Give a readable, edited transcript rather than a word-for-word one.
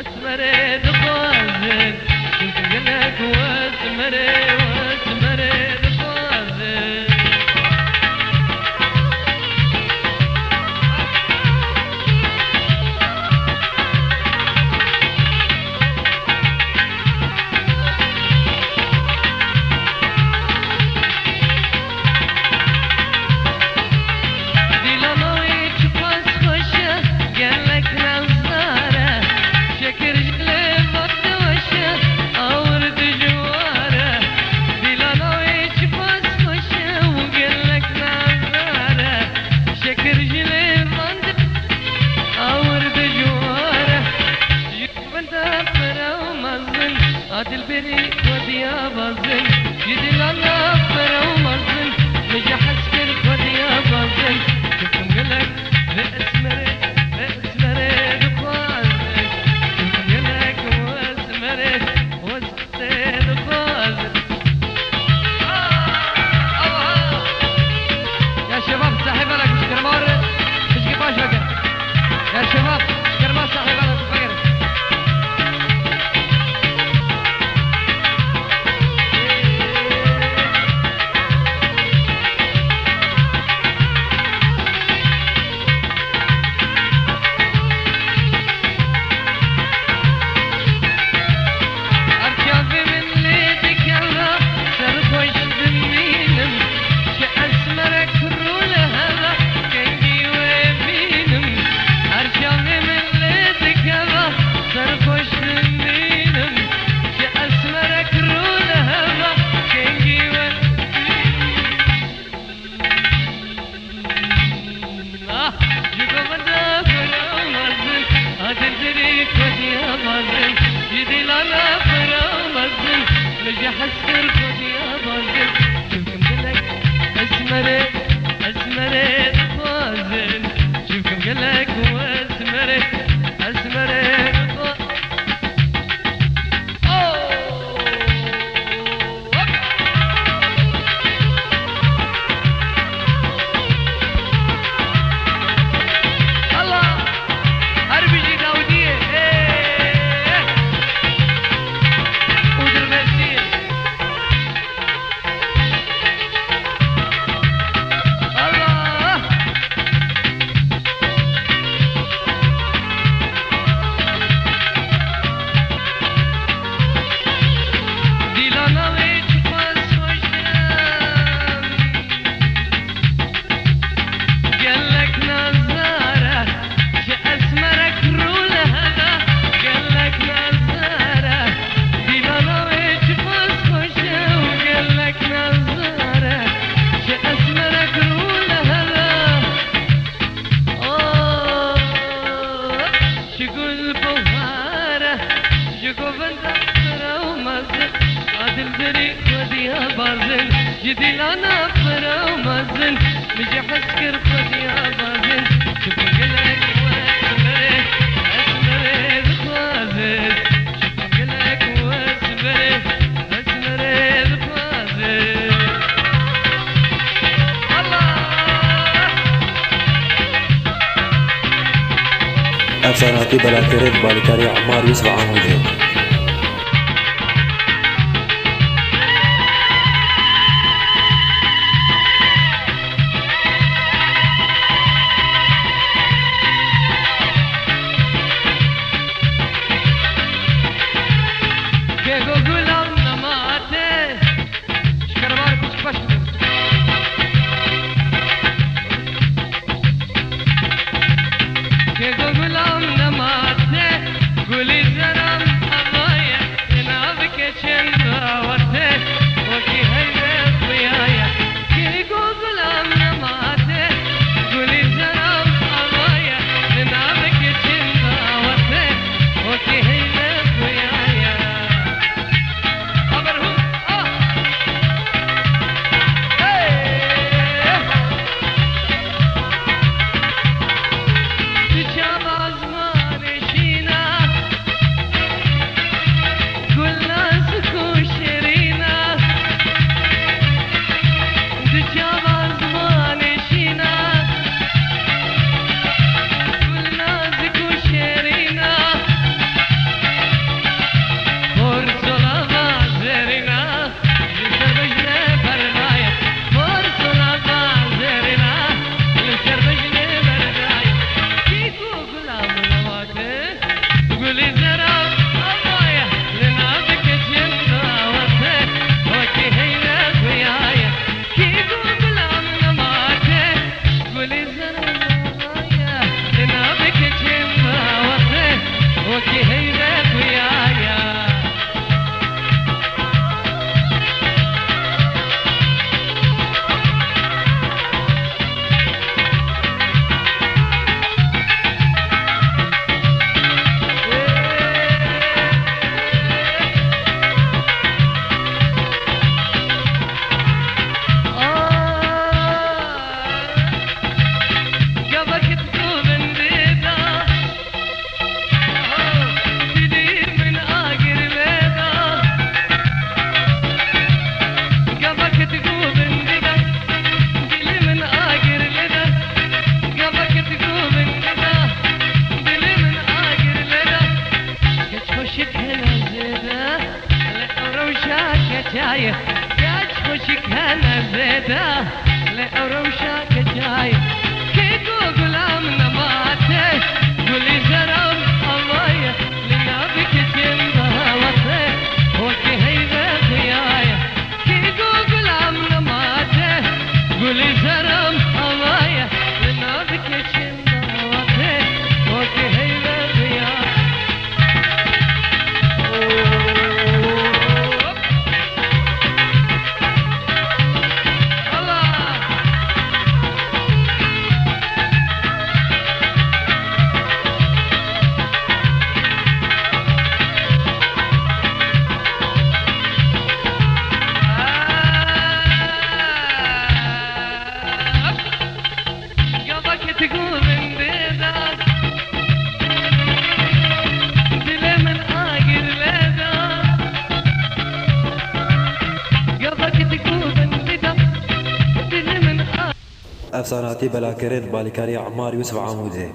واسمره دخوازن شنقلك واسمره دخوازن عادل بري وديا بازن يدل الله فرا ومازن نجح اسكر وديا بازن شفتم قلك لاسمري دخوازن شفتم قلك واسمري دخوازن يا شباب صاحب لك مش كرمار مش كفاش بقى يا شباب كرمار صاحب لك بقى حسكر خدي يا بازل شوفكم قلك اسمري بازل شوفكم قلك واسمري الله هربجي داودية جدي لانا فرا ومازن مجي حسكر خدي بازن شوفوا قلك واسمري دخوازن شوفوا قلك واسمري دخوازن الله افساناتی بلاکرد بالکاری عمار یوسف عامل गुलाम नमाते गुली जरम افساناتی بلاکرد بالیکاری عمار یوسف عموده